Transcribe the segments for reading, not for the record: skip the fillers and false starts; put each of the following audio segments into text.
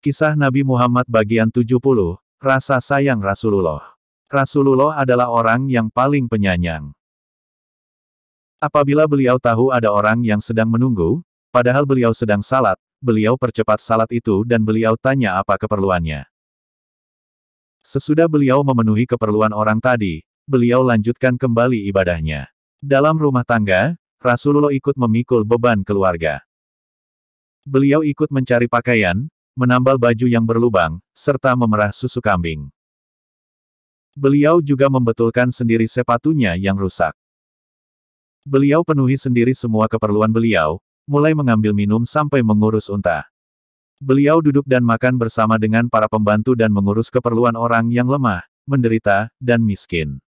Kisah Nabi Muhammad bagian 70, Rasa Sayang Rasulullah. Rasulullah adalah orang yang paling penyayang. Apabila beliau tahu ada orang yang sedang menunggu, padahal beliau sedang salat, beliau percepat salat itu dan beliau tanya apa keperluannya. Sesudah beliau memenuhi keperluan orang tadi, beliau lanjutkan kembali ibadahnya. Dalam rumah tangga, Rasulullah ikut memikul beban keluarga. Beliau ikut mencari pakaian, menambal baju yang berlubang, serta memerah susu kambing. Beliau juga membetulkan sendiri sepatunya yang rusak. Beliau penuhi sendiri semua keperluan beliau, mulai mengambil minum sampai mengurus unta. Beliau duduk dan makan bersama dengan para pembantu dan mengurus keperluan orang yang lemah, menderita, dan miskin.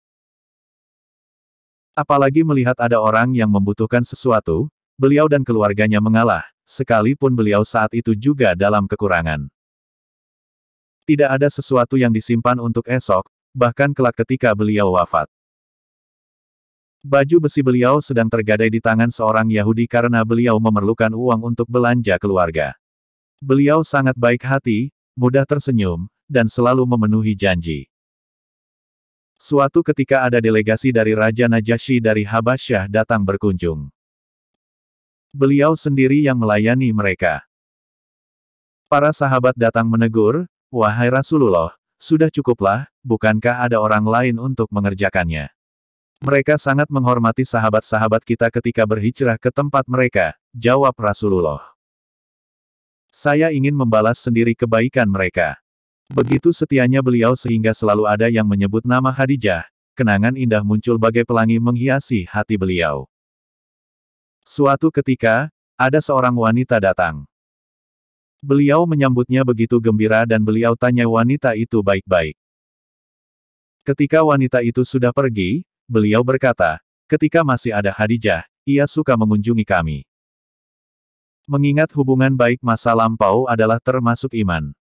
Apalagi melihat ada orang yang membutuhkan sesuatu, beliau dan keluarganya mengalah, sekalipun beliau saat itu juga dalam kekurangan. Tidak ada sesuatu yang disimpan untuk esok, bahkan kelak ketika beliau wafat. Baju besi beliau sedang tergadai di tangan seorang Yahudi karena beliau memerlukan uang untuk belanja keluarga. Beliau sangat baik hati, mudah tersenyum, dan selalu memenuhi janji. Suatu ketika ada delegasi dari Raja Najasyi dari Habasyah datang berkunjung. Beliau sendiri yang melayani mereka. Para sahabat datang menegur, "Wahai Rasulullah, sudah cukuplah, bukankah ada orang lain untuk mengerjakannya? Mereka sangat menghormati sahabat-sahabat kita ketika berhijrah ke tempat mereka," jawab Rasulullah. "Saya ingin membalas sendiri kebaikan mereka." Begitu setianya beliau sehingga selalu ada yang menyebut nama Khadijah, kenangan indah muncul bagai pelangi menghiasi hati beliau. Suatu ketika, ada seorang wanita datang. Beliau menyambutnya begitu gembira dan beliau tanya wanita itu baik-baik. Ketika wanita itu sudah pergi, beliau berkata, "Ketika masih ada Khadijah, ia suka mengunjungi kami." Mengingat hubungan baik masa lampau adalah termasuk iman.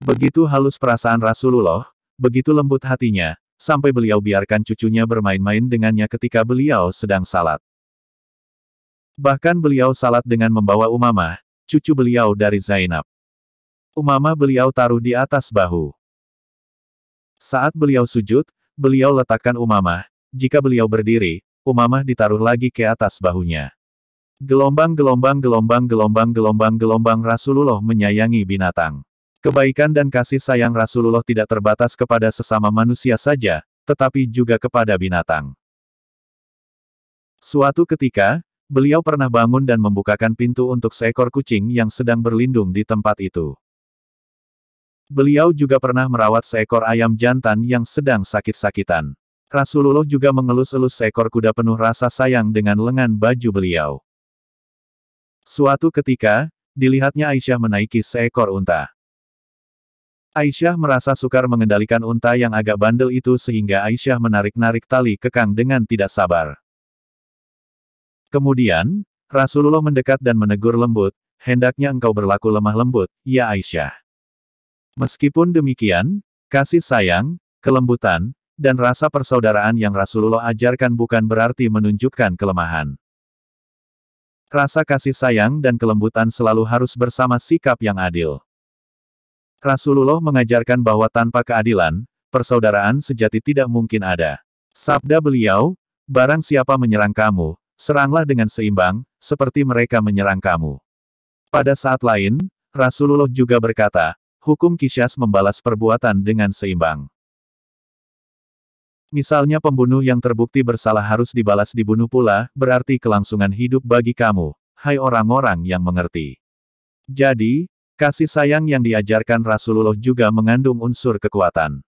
Begitu halus perasaan Rasulullah, begitu lembut hatinya, sampai beliau biarkan cucunya bermain-main dengannya ketika beliau sedang salat. Bahkan beliau salat dengan membawa Umamah, cucu beliau dari Zainab. Umamah beliau taruh di atas bahu. Saat beliau sujud, beliau letakkan Umamah, jika beliau berdiri, Umamah ditaruh lagi ke atas bahunya. Gelombang Rasulullah menyayangi binatang. Kebaikan dan kasih sayang Rasulullah tidak terbatas kepada sesama manusia saja, tetapi juga kepada binatang. Suatu ketika, beliau pernah bangun dan membukakan pintu untuk seekor kucing yang sedang berlindung di tempat itu. Beliau juga pernah merawat seekor ayam jantan yang sedang sakit-sakitan. Rasulullah juga mengelus-elus seekor kuda penuh rasa sayang dengan lengan baju beliau. Suatu ketika, dilihatnya Aisyah menaiki seekor unta. Aisyah merasa sukar mengendalikan unta yang agak bandel itu sehingga Aisyah menarik-narik tali kekang dengan tidak sabar. Kemudian, Rasulullah mendekat dan menegur lembut, "Hendaknya engkau berlaku lemah lembut, ya Aisyah." Meskipun demikian, kasih sayang, kelembutan, dan rasa persaudaraan yang Rasulullah ajarkan bukan berarti menunjukkan kelemahan. Rasa kasih sayang dan kelembutan selalu harus bersama sikap yang adil. Rasulullah mengajarkan bahwa tanpa keadilan, persaudaraan sejati tidak mungkin ada. Sabda beliau, "Barang siapa menyerang kamu, seranglah dengan seimbang, seperti mereka menyerang kamu." Pada saat lain, Rasulullah juga berkata, "Hukum Qisyas membalas perbuatan dengan seimbang." Misalnya pembunuh yang terbukti bersalah harus dibalas dibunuh pula, berarti kelangsungan hidup bagi kamu, hai orang-orang yang mengerti. Jadi, kasih sayang yang diajarkan Rasulullah juga mengandung unsur kekuatan.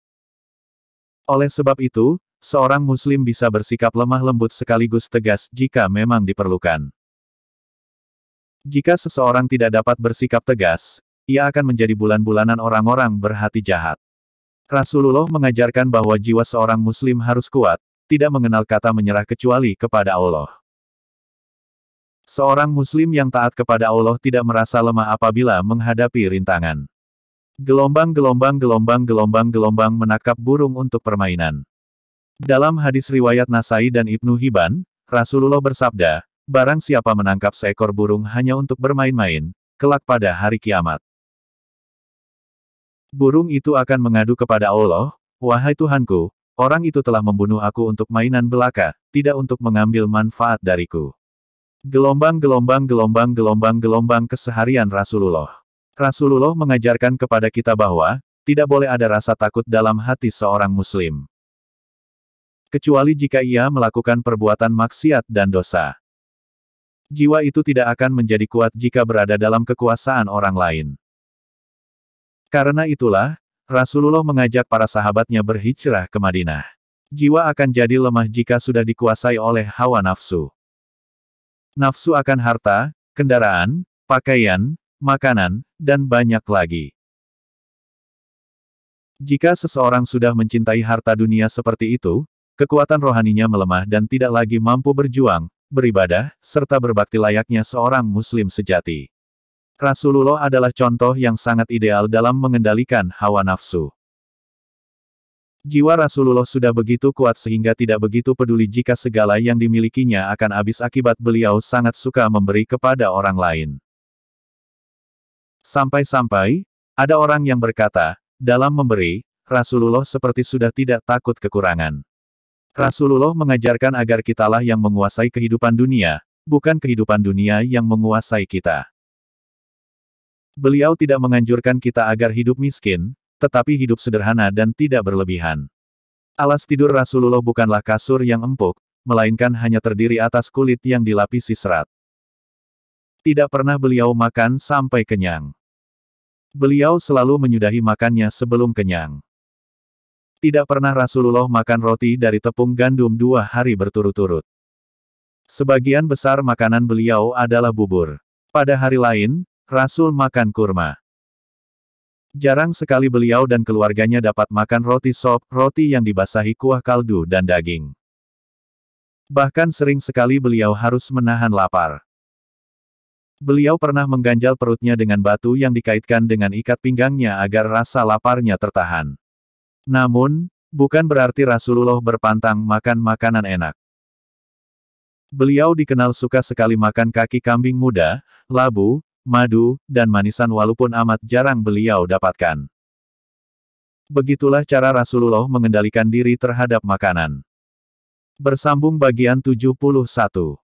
Oleh sebab itu, seorang muslim bisa bersikap lemah lembut sekaligus tegas jika memang diperlukan. Jika seseorang tidak dapat bersikap tegas, ia akan menjadi bulan-bulanan orang-orang berhati jahat. Rasulullah mengajarkan bahwa jiwa seorang muslim harus kuat, tidak mengenal kata menyerah kecuali kepada Allah. Seorang muslim yang taat kepada Allah tidak merasa lemah apabila menghadapi rintangan. Gelombang menangkap burung untuk permainan. Dalam hadis riwayat Nasai dan Ibnu Hibban, Rasulullah bersabda, "Barang siapa menangkap seekor burung hanya untuk bermain-main, kelak pada hari kiamat, Burung itu akan mengadu kepada Allah, "Wahai Tuhanku, orang itu telah membunuh aku untuk mainan belaka, tidak untuk mengambil manfaat dariku." Gelombang-gelombang gelombang-gelombang gelombang keseharian Rasulullah. Rasulullah mengajarkan kepada kita bahwa, tidak boleh ada rasa takut dalam hati seorang Muslim. Kecuali jika ia melakukan perbuatan maksiat dan dosa. Jiwa itu tidak akan menjadi kuat jika berada dalam kekuasaan orang lain. Karena itulah, Rasulullah mengajak para sahabatnya berhijrah ke Madinah. Jiwa akan jadi lemah jika sudah dikuasai oleh hawa nafsu. Nafsu akan harta, kendaraan, pakaian, makanan, dan banyak lagi. Jika seseorang sudah mencintai harta dunia seperti itu, kekuatan rohaninya melemah dan tidak lagi mampu berjuang, beribadah, serta berbakti layaknya seorang Muslim sejati. Rasulullah adalah contoh yang sangat ideal dalam mengendalikan hawa nafsu. Jiwa Rasulullah sudah begitu kuat sehingga tidak begitu peduli jika segala yang dimilikinya akan habis akibat beliau sangat suka memberi kepada orang lain. Sampai-sampai, ada orang yang berkata, dalam memberi, Rasulullah seperti sudah tidak takut kekurangan. Rasulullah mengajarkan agar kitalah yang menguasai kehidupan dunia, bukan kehidupan dunia yang menguasai kita. Beliau tidak menganjurkan kita agar hidup miskin, tetapi hidup sederhana dan tidak berlebihan. Alas tidur Rasulullah bukanlah kasur yang empuk, melainkan hanya terdiri atas kulit yang dilapisi serat. Tidak pernah beliau makan sampai kenyang. Beliau selalu menyudahi makannya sebelum kenyang. Tidak pernah Rasulullah makan roti dari tepung gandum 2 hari berturut-turut. Sebagian besar makanan beliau adalah bubur. Pada hari lain, Rasul makan kurma. Jarang sekali beliau dan keluarganya dapat makan roti sop, roti yang dibasahi kuah kaldu dan daging. Bahkan sering sekali beliau harus menahan lapar. Beliau pernah mengganjal perutnya dengan batu yang dikaitkan dengan ikat pinggangnya agar rasa laparnya tertahan. Namun, bukan berarti Rasulullah berpantang makan makanan enak. Beliau dikenal suka sekali makan kaki kambing muda, labu, madu, dan manisan walaupun amat jarang beliau dapatkan. Begitulah cara Rasulullah mengendalikan diri terhadap makanan. Bersambung bagian 71.